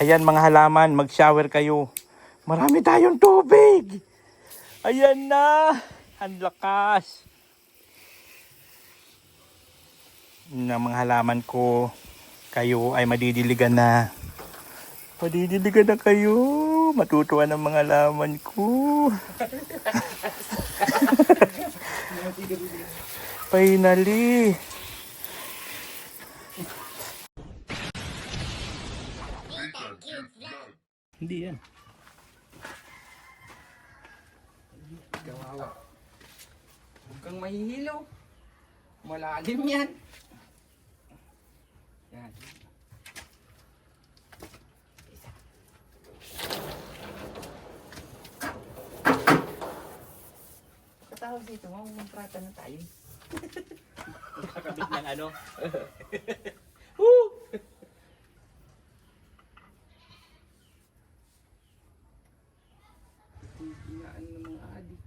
Ayan mga halaman, mag-shower kayo. Marami tayong tubig. Ayan na. Ang lakas. Na mga halaman ko, kayo ay madidiligan na. Madidiligan na kayo. Matutuwa ng mga halaman ko. Finally. Hindi yan. Kawawa. Huwag kang mahihilo. Malalim yan. Yan. Katawag dito, mamumprata na tayo. Kakabit ng ano? Woo! Tinaan ng mga adik.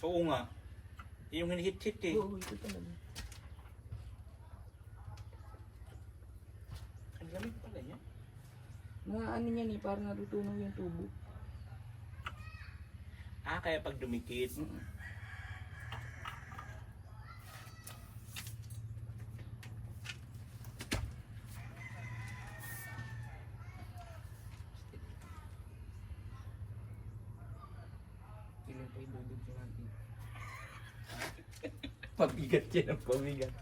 Oo nga. Yung hinihit-hit eh. Oo, ito talaga. Ang lamig pala niya. Mga ano yan eh, parang natutunaw yung tubo. Ah, kaya pag dumikit. Ilan pa idudog sa natin. Pabigat yan ang pabigat.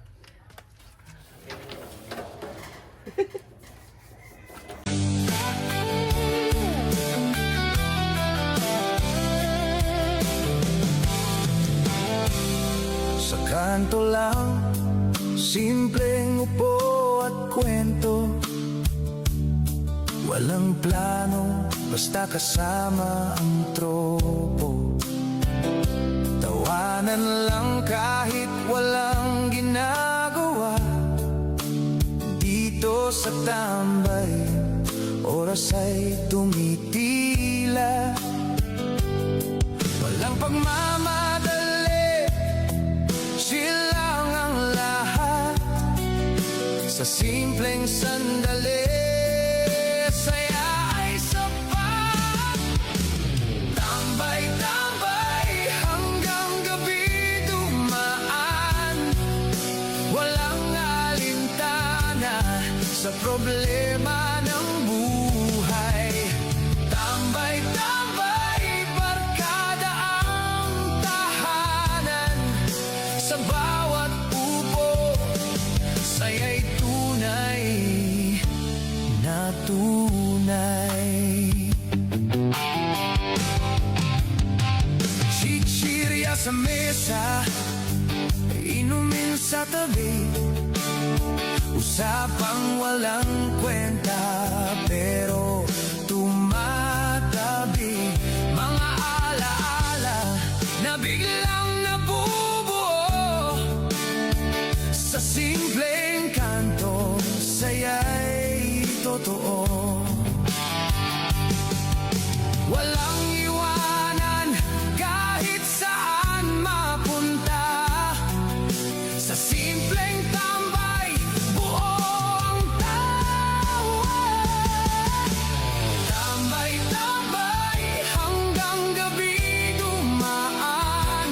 Sa kanto lang, simpleng upo at kwento. Walang plano, basta kasama ang tropo. Tawanan lang kahit walang ginagawa. Dito sa tambay, oras ay tumitila. Walang pagmamadali, silang ang lahat. Sa simpleng sandali, saya ay sapat. Tambay-tambay hanggang gabi dumaan. Walang alintana sa problema ng buhay. Tambay-tambay, barkada ang tahanan. Sa bawat upo, saya'y tunay na tunay. Chichirya sa mesa, inumin sa tabi. Usapang walang kwenta pero tumatabi. Mga alaala na biglang nabubuo. Sa simpleng kanto, saya'y totoo. Walang iwanan kahit saan mapunta. Sa simpleng tambay, buo ang tawa. Tambay-tambay hanggang gabi dumaan.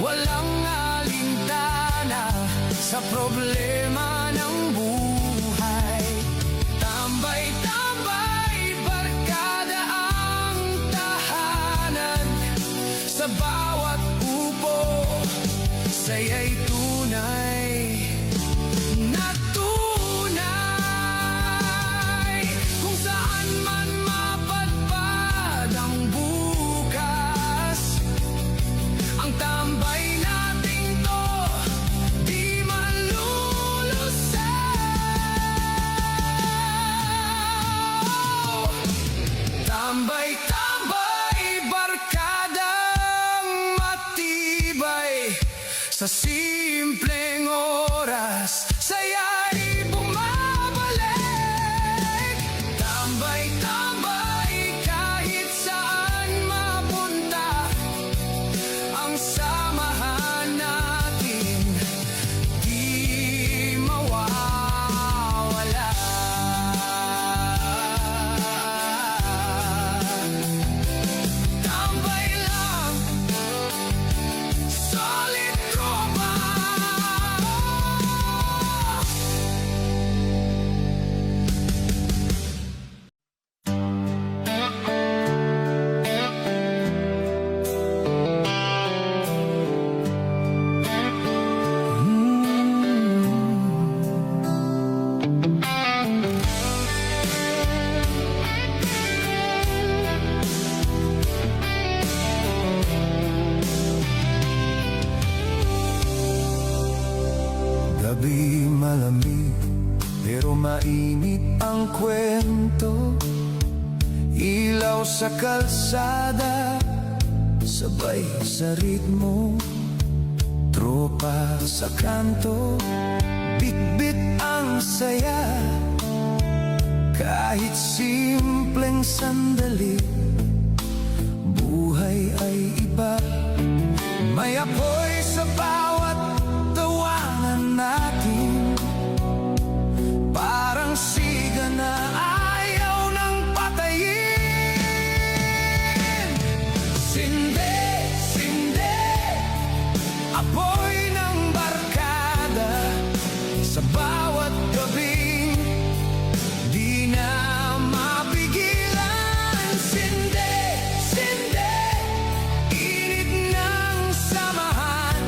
Walang alintana sa problema ng buhay. Tambay-tambay, barkada ang tahanan. Sa bawat upo, saya'y tunay na tunay. Kung saan man mapadpad ang bukas, ang tambay nating to di malulusaw. gabi malamig, pero mainit ang kwento. Ilaw sa kalsada, sabay sa ritmo. Tropa sa kanto, bit-bit ang saya. Kahit simpleng sandali, buhay ay iba. May apoy sa bawat tawanan natin, parang siga na ayaw ng patayin. Sinde, sinde, apoy ng barkada sa bawat gabing di na mapigilan. Sinde, sinde, init ng samahan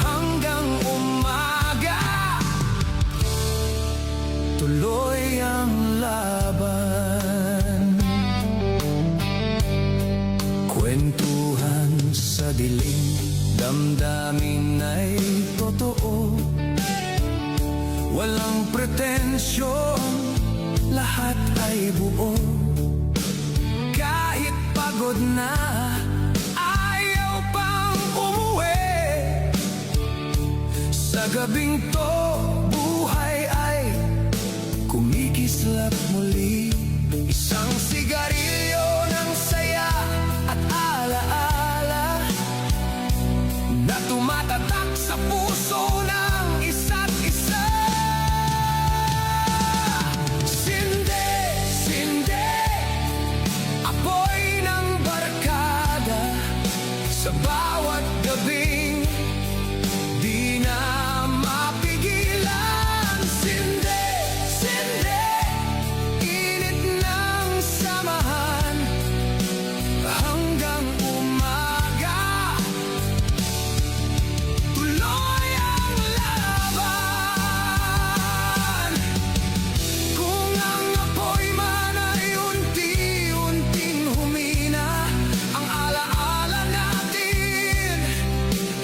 hanggang umaga. Tuloy ang laban. Kwentuhan sa dilim, damdamin ay totoo. Walang pretensyon, lahat ay buo. Kahit pagod na, ayaw pang umuwi. Sa gabing to, buhay ay kumikislap muli. Isang sigarilyo ng saya at alaala na tumatatak sa puso ng isa't isa. Sinde, sinde, apoy ng barkada sa bawat gabing di na mapigilan. Sinde, sinde, init ng samahan hanggang umaga. Tuloy ang laban. Kung ang apoy man ay unti-unting humina, ang alaala natin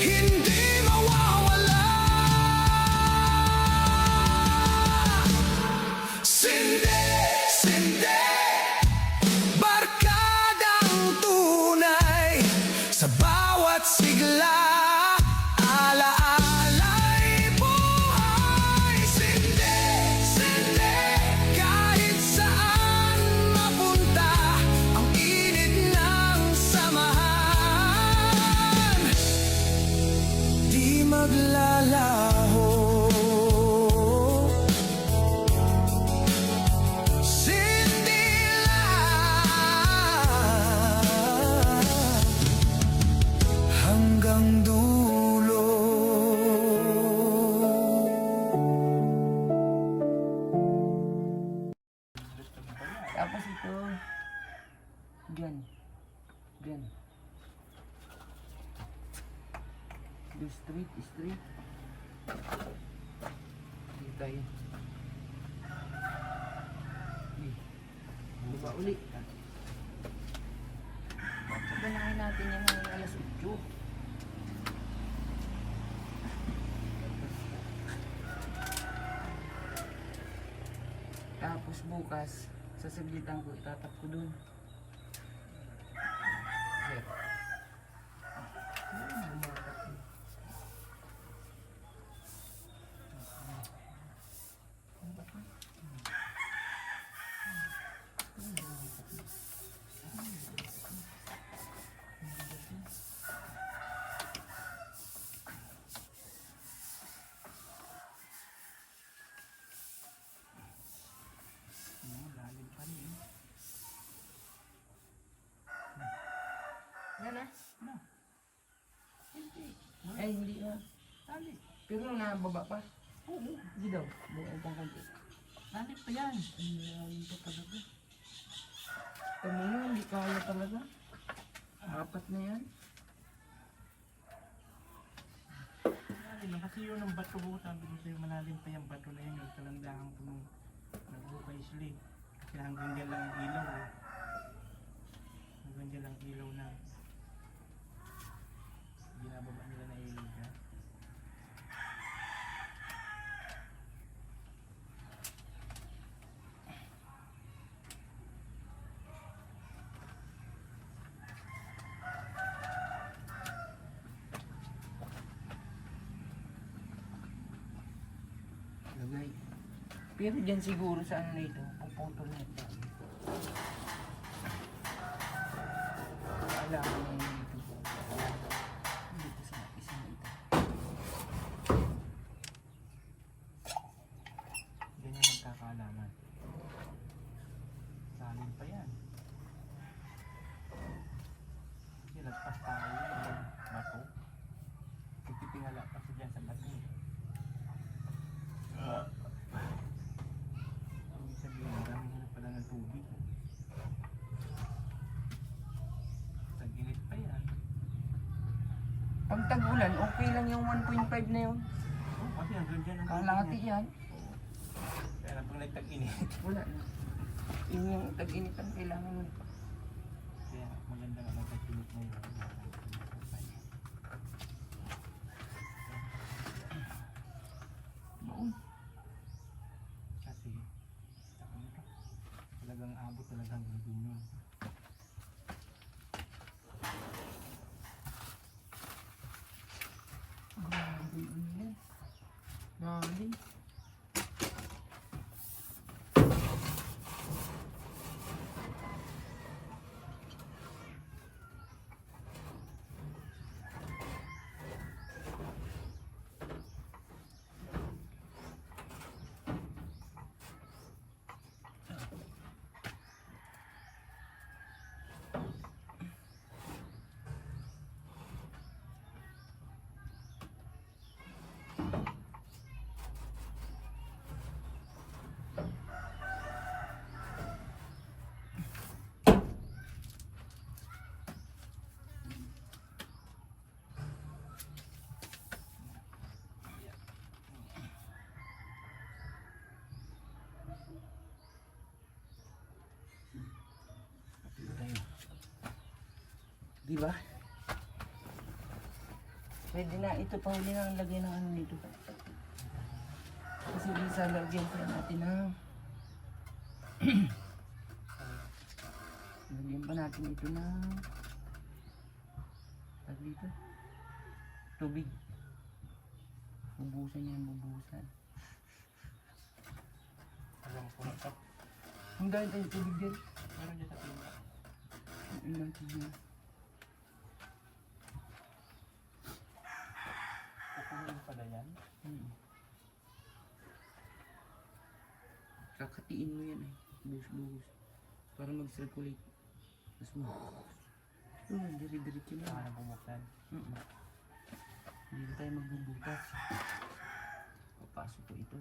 hindi mawawala. Sinde, sinde, barkadang tunay sa bawat sigla. Alaala'y buhay. Sinde, sinde, kahit saan mapunta, ang init ng samahan di maglalaho. Sindila hanggang dulo. Tapos ito, gan. Gan. Do straight, straight. Dito tayo. Diba uli? Ganahin natin yan ng alas 8. Tapos bukas, sasaglitan ko, itatap ko dun. Sir. Yan na. Ay, hindi na. Pero nababa pa. Oo. Hindi daw. Buhay pang konti. Hanip pa yan. Hindi pa talaga. Tama na, hindi kaya talaga. Apat na yan. Malalim na kasi yun ang bato ko. Sabi ko sa'yo, malalim pa yung bato na yun. Yung kalandahan ko nung nagbukay sila eh. Kasi hanggang dyan lang ang ilaw eh. Hanggang dyan lang ang ilaw na. Ginababa nila na ilaw ka. Lagay. Pero dyan siguro sa ano na ito, puputol na ito. Alam mo na yun dito. Dito sa isang ito. Ganyan magkakaalaman. Lalim pa yan. Kasi lagpas tayo yung bato. Titingala kasi dyan sa bato. Ibig sabihin, marami na pala ng tubig. Tag-init pa yan. Pag tag-ulan, okay lang yung 1.5 na yun. Oh, kasi hanggang dyan ang Kalahati tubig yan. Oo. Kaya lang pag nagtag-init, Wala na. Yun yung tag-init ang kailangan mo. kaya maganda nga nagtag-init mo yun. Noon. Kasi, talagang abot talagang hanggang yun. Grabe ano yan. Grabe. Di ba? Pwede na ito pa huli na ang lagyan ng ano nito. Kasi isa lagyan pa natin ng lagyan pa natin ito ng tag dito. Tubig. Bubusan yan, bubusan. Alam ko na ito. Ang dahil tayo tubig dyan. Meron dyan sa tinta. Ang ilang tubig. Kukunin pala yan. Kakatiin mo yan eh. Buhos-buhos. Para mag-circulate. Mas mo. Diri-diretso Saka na. na bumuksan. Hindi na tayo magbubutas. Papasok ko ito.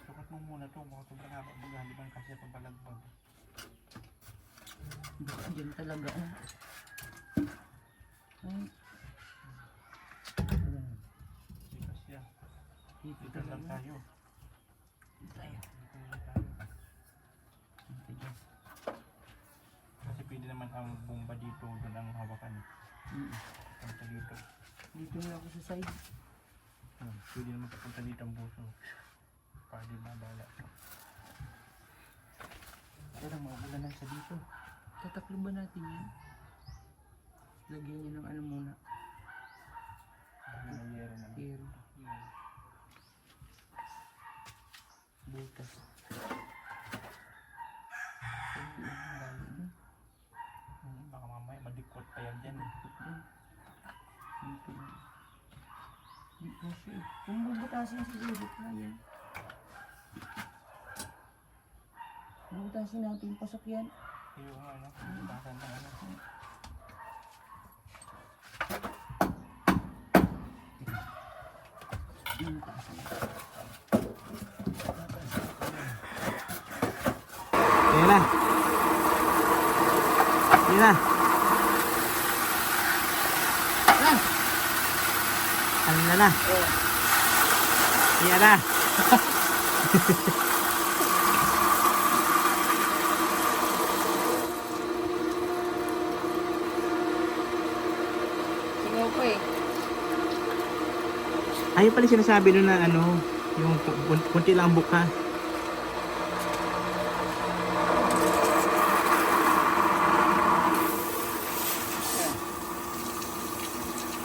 Sukat mo muna ito. Baka sobrang haba. Baga, di ba kasi pabalagbag. Baka dyan talaga. Ay. Di ba siya? Dito Dito lang talaga. tayo. Dito tayo. Dito lang tayo. Dito dyan. Kasi pwede naman ang bomba dito. Doon ang hawakan. Punta dito. Dito na ako sa side. Pwede naman papunta dito ang buso. Para di mabala. Pero maulan lang siya dito. Tataklo ba natin yan? Lagyan niya ng ano muna. May yero naman. Pero, butas. Ay, ang lalim na. Baka mamaya madikot pa yan dyan. Dito na. Dito siya eh. Kung bubutasin siguro kaya. Bubutasin natin, pasok yan. Yung ano, basan ng ano. Ayan na. Ayan na. Ayan na na. Ayan na. Singaw ko eh. Ayaw pala sinasabi doon na ano, yung kunti lang buka.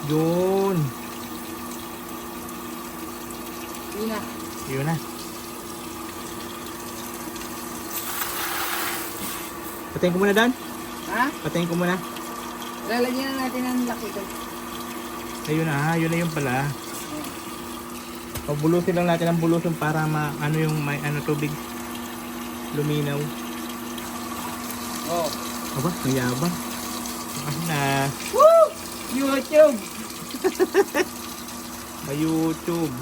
Yun. Yun na. Yun na. Patayin ko muna Dan. Ha? Patayin ko muna. Lalagyan na natin ang laki ito. Ayun na, yun na yung pala. Pabulusin lang natin ang bulusin para ano yung may ano tubig. Luminaw. Oh. Aba, ang yabang. Ano na? Woo! YouTube! May YouTube.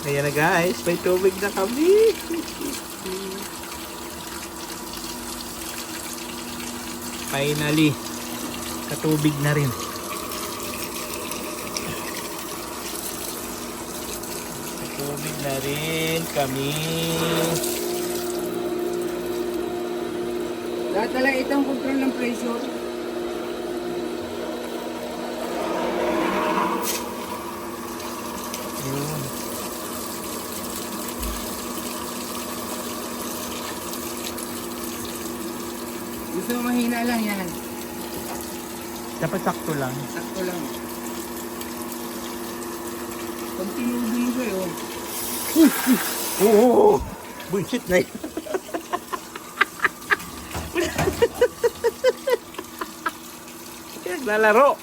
Ayan na guys, may tubig na kami. Finally, katubig na rin. Katubig na rin kami. Lahat talaga itong control ng pressure. Yun. Gusto mo mahina lang yan. Dapat sakto lang. Sakto lang. Pag tinubo mo sa'yo, Oo! Bullshit na yun. Naglalaro.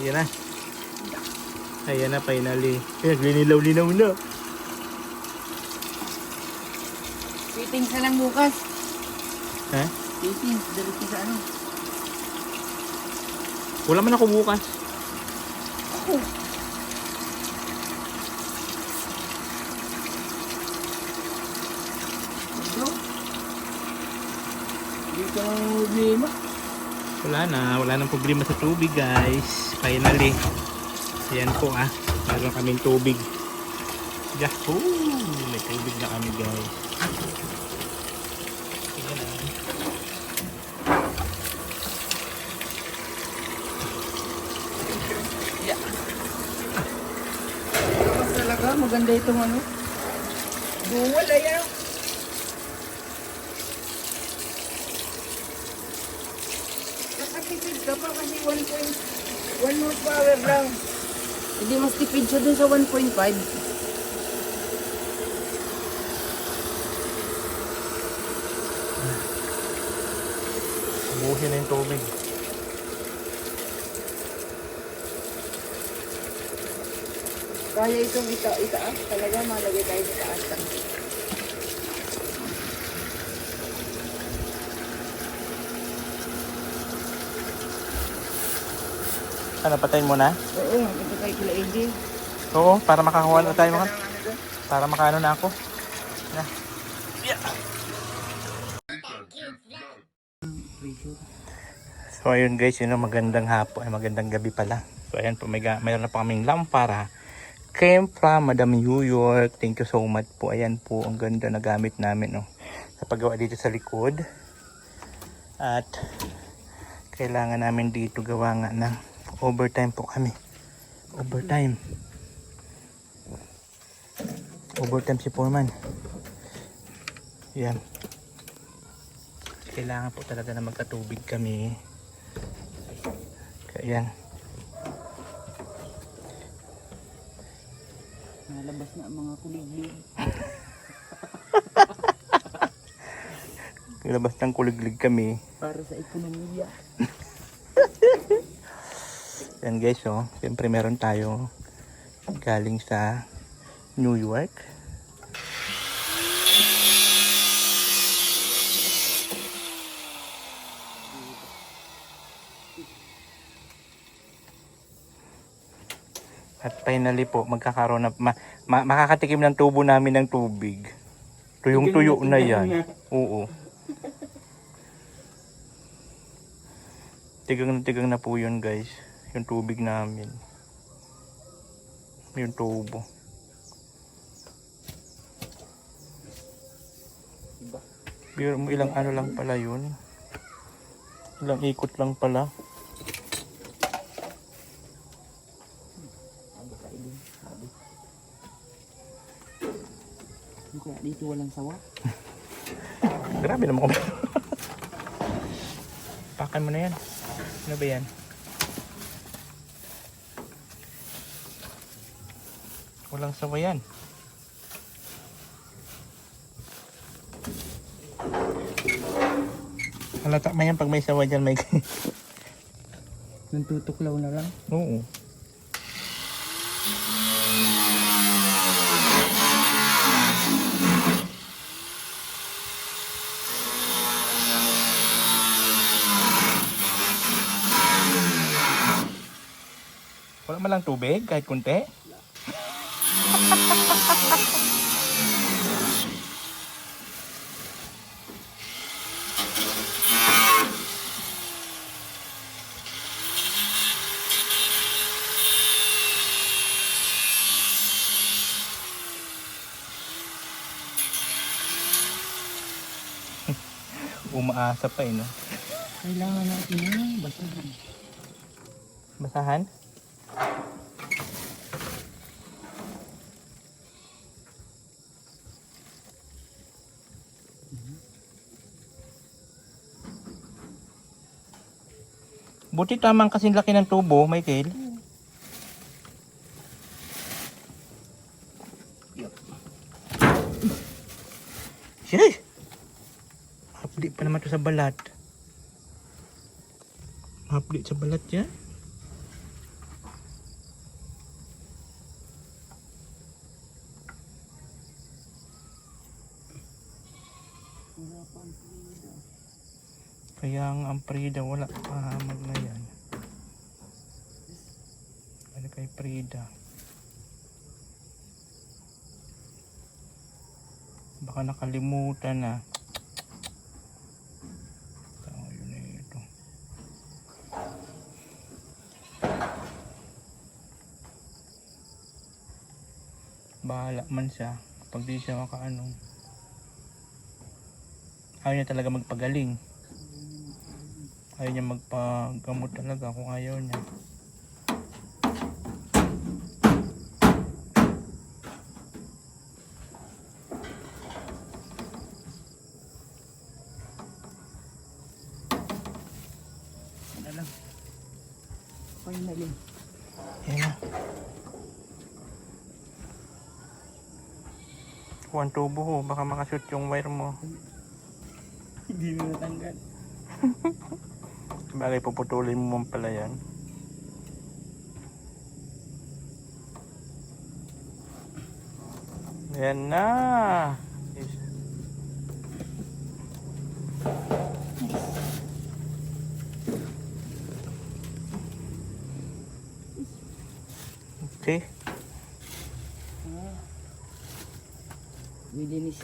Ayan na. Ayan na, finally. Naglinilaw-linaw na. fittings na lang bukas. Ha? Fittings, dalit ka sa ano. Wala man ako bukas. Ako. Bro? Hindi ka nang problema. Wala nang problema sa tubig guys. Finally. Ayan po meron kaming tubig. Yahoo! May tubig na kami guys. Ayan na. Mas talaga, maganda itong ano. Buwal, ayan. Nakatipid ka pa kasi 1 horsepower lang. Hindi mas tipid siya dun sa 1.5. Buhin na yung tubig. Kaya itong itaas, talaga malagay tayo sa taas. Ano, patayin mo na? Oo, ito tayo kila AJ. Oo, para makakuha na tayo mga. Para makaano na ako. Yeah. So ayun guys, yun ang magandang hapon, ay magandang gabi pala. So ayan po, mayroon na pa kaming lampara. Came from Madam New York. Thank you so much po. Ayan po, ang ganda na gamit namin sa paggawa dito sa likod. At kailangan namin dito gawa nga ng overtime po kami. Overtime si Foreman. Yan. Kailangan po talaga na magkatubig kami. Kaya yan. Nalabas na ang mga kuliglig. Labas ng kuliglig kami. Para sa ekonomiya. Yan guys, siyempre meron tayo galing sa New York. At finally po, magkakaroon na, makakatikim ng tubo namin ng tubig. Tuyong-tuyo na yan. Oo. Tigang na po yun guys. Yung tubig namin. Yung tubo. Pero ilang ano lang pala yun. Ilang ikot lang pala. Kaya dito walang sawa. Grabe naman kami. Pakan mo na yan. Ano ba yan? Walang sawa yan. Halata man yan pag may sawa dyan, Mike. Nantutuklaw na lang. Oo. Wala man lang tubig kahit kunti. Umaasa pa eh, no? Kailangan natin yan. Basahan. Basahan? Buti tamang kasing laki ng tubo, Michael. Siyay! Update pa naman to sa balat. Update sa balat yan. Kaya ang Prida wala pahamag na yan. Ano kay Prida? Baka nakalimutan na. Yun na ito. Bahala man siya kapag di siya makaano. Ayaw niya talaga magpagaling. Ayaw niya magpagamot talaga kung ayaw niya. Ano lang. Finally. Yan na. Kuha tubo ho, baka makashoot yung wire mo. Hindi na natanggal. Bagay puputulin mo pala yan. Yan na. Okay. Linis.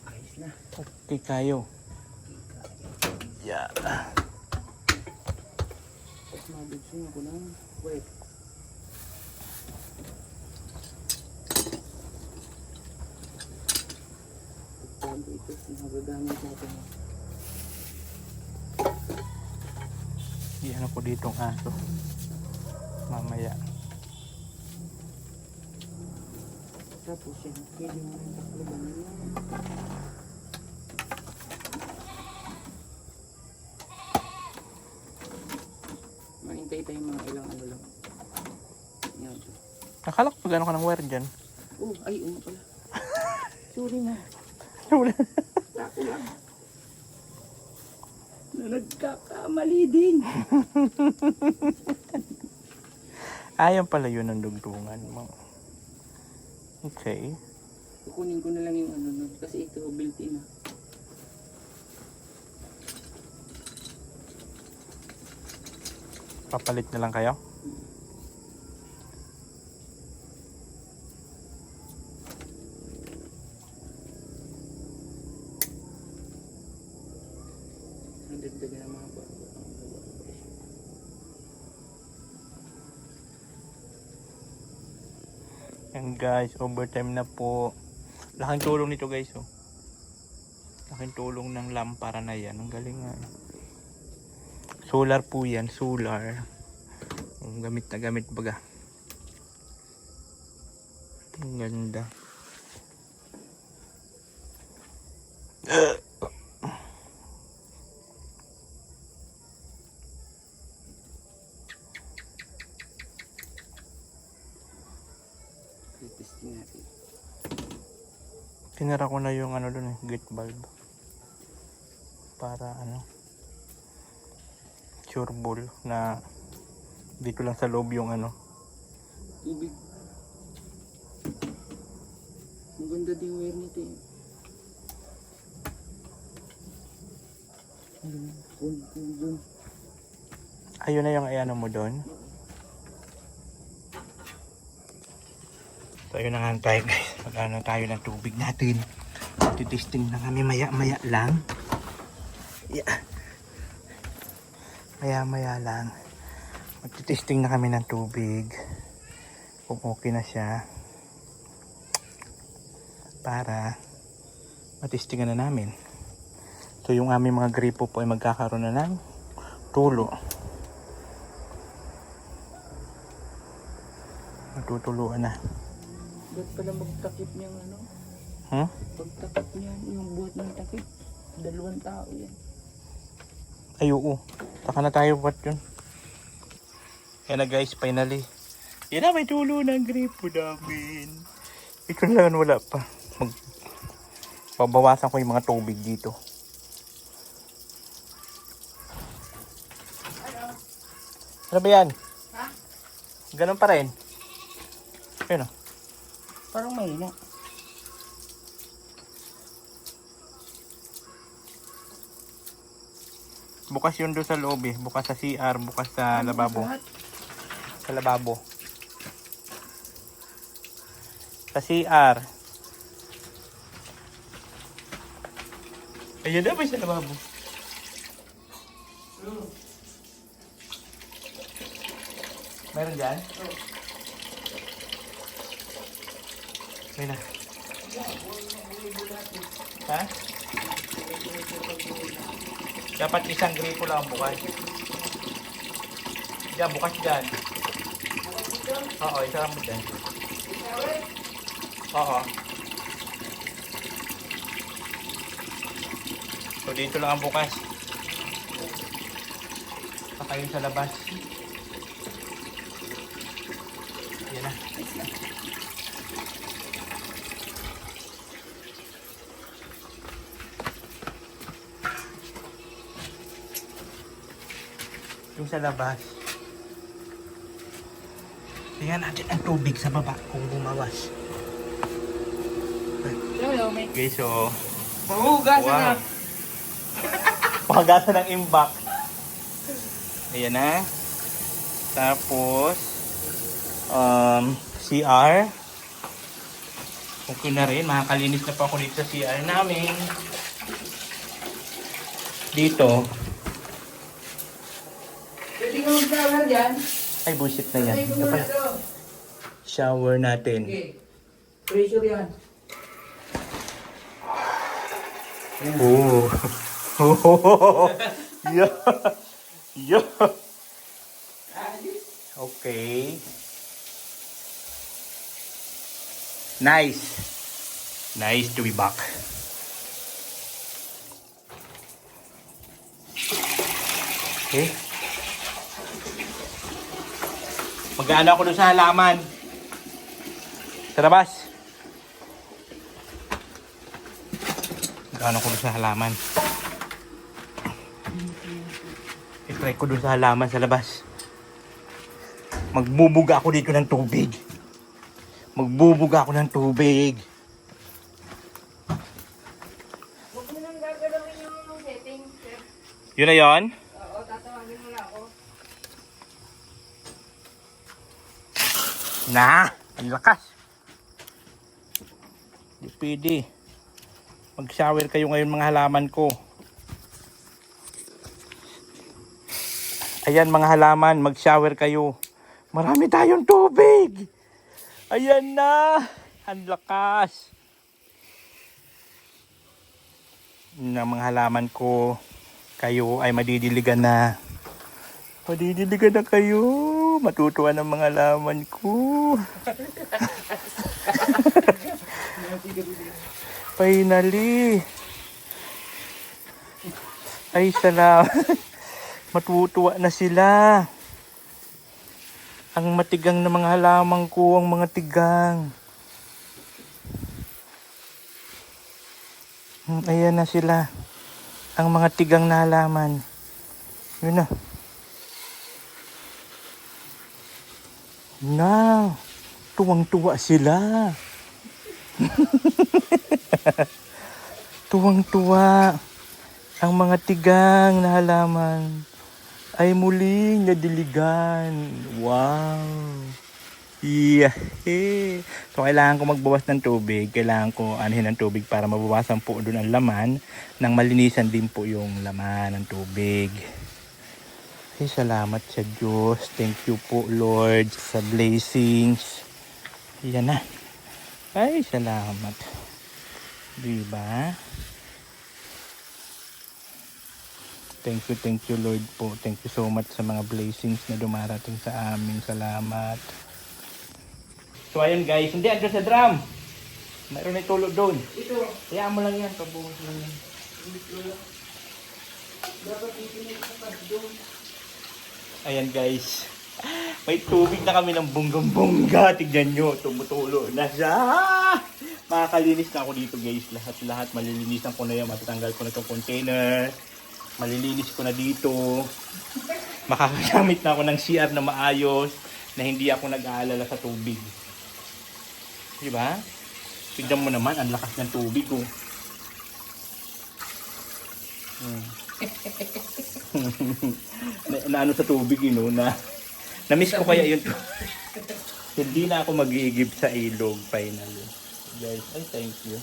Ayos na. Okay kayo. Yeah. Tapos mabigsin ako ng wet. Pagpando ito, nagagamit natin. Iyan ako ditong aso. Mamaya. Tapos yan, pwede mo rin takluban nila. Mahintay tayo mga ilang ano lang. Yan. Akala ko gano'n ka ng wire dyan. Oh, ay, pala. Sorry na. Wala. Ako lang. Na nagkakamali din. Ayan pala yun ang dugtungan mo. Okay. Kukunin ko na lang yung ano nun. Kasi ito, built-in na. Papalit na lang kayo. Nagdagdagan ng mga bago. Yan guys, overtime na po. Laking tulong nito guys, oh. Laking tulong ng lampara na yan. Ang galing nga. Solar po yan, solar. Gamit na gamit baga. Ang ganda. Testing natin. Tinara ko na yung ano doon gate valve. Para sureball na dito lang sa loob yung Tubig. Ang ganda din wire nito eh. Ayun. Ayun na yung mo doon. So ayun na nga tayo guys. Magano tayo ng tubig natin. Titesting na kami maya lang. Yeah. Maya lang. Magtitesting na kami ng tubig. Kung okay na siya. Para matestingan na namin. So yung aming mga gripo po ay magkakaroon na ng tulo. Matutuluan na. Ba't pala magtakip niyang Pagtakip niyan, yung buhat ng takip. 2 tao yan. Ay oo. Saka na tayo what yun. Yan na guys, finally. Yan na, may tulo ng gripo namin. Ikaw lang wala pa. Babawasan ko yung mga tubig dito. Ano ba yan? Ha? Ganun pa rin. Ayun o. Parang mahina. Bukas yun doon sa loob eh. Bukas sa CR, bukas sa lababo. Sa lababo. Sa CR. Ayun na ba sa lababo? Meron dyan? Ayun na. Ha? Dapat isang gripo lang ang bukas. Diyan, bukas dyan. Oo, isa lang mo dyan. Oo. So dito lang ang bukas. Saka yun sa labas. Yan na. Yung sa labas. Tingnan natin ang tubig sa baba kung bumawas. Okay, so Mahugasan na. Pagasa ng imbak. Ayan na. Tapos CR. Okay na rin. Makakalinis na pa ako dito sa CR namin. Dito. Pwede ka mag-shower dyan? Ay, bullshit na yan. Ito pala. Shower natin. Okay. Pressure yan. Oh. Oh. Yeah. Yeah. Okay. Nice. Nice to be back. Okay. Mag-ano ako doon sa halaman. Sa labas. Mag-ano ako doon sa halaman. I-try ko doon sa halaman sa labas. Magbubuga ako dito ng tubig. Magbubuga ako ng tubig. Huwag mo nang gagalawin yung setting, sir. Yun na yun? Oo, tatawagin mo na ako. Na! Ang lakas! Di pwede. Mag-shower kayo ngayon mga halaman ko. Ayan mga halaman, mag-shower kayo. Marami tayong tubig! Ayan na! Ang lakas! Na mga halaman ko, kayo ay madidiligan na. Madidiligan na kayo. Matutuwa ng mga halaman ko. Finally. Ay, salamat. Matutuwa na sila. Ang matigang na mga halaman ko, ang mga tigang. Ayan na sila. Ang mga tigang na halaman. Yun na. Na. Tuwang-tuwa sila. Tuwang-tuwa. Ang mga tigang na halaman ay muling nadiligan. Wow. Yeah. So, kailangan ko magbawas ng tubig. Kailangan ko anuhin ng tubig para mabawasan po doon ang laman. Nang malinisan din po yung laman ng tubig. Ay, salamat sa Diyos. Thank you po, Lord, sa blessings. Yan na. Ay, salamat. Diba? Thank you, Lord po. Thank you so much sa mga blessings na dumarating sa amin. Salamat. So, ayun guys. Hindi, andun sa drum. Mayroon na tulog doon. Ito. Hayaan mo lang yan. Pabuhos lang yan. Dapat itinit sa doon. Ayan guys. May tubig na kami ng bonggang-bongga. Tignan nyo. Tumutulo na siya. Makakalinis na ako dito guys. Lahat malilinisan ko na yan. Matatanggal ko na itong container. Malilinis ko na dito. Makakagamit na ako ng CR na maayos. Na hindi ako nag-aalala sa tubig. Diba? Tignan mo naman. Ang lakas ng tubig ko. na ano sa tubig na-miss ko kaya yun. Hindi na ako mag-iigib sa ilog finally. Guys, ay thank you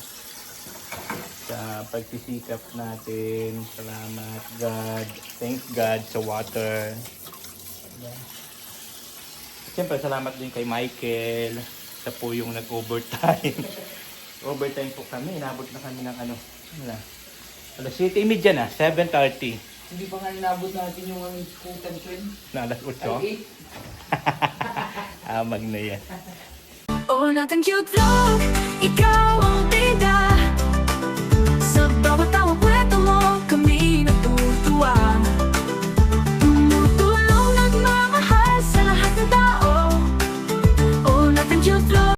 sa pagsisikap natin. Salamat God. Thanks God sa water. Siyempre salamat din kay Michael. Siya po yung nag-overtime. Overtime po kami. Inabot na kami ng ano na. Alas 7:30 na, 7:30. Hindi pa nga inabot natin yung aming skutan trend. Na alas 8. Ay, Amag na yan. Oo natin cute vlog, ikaw ang bida.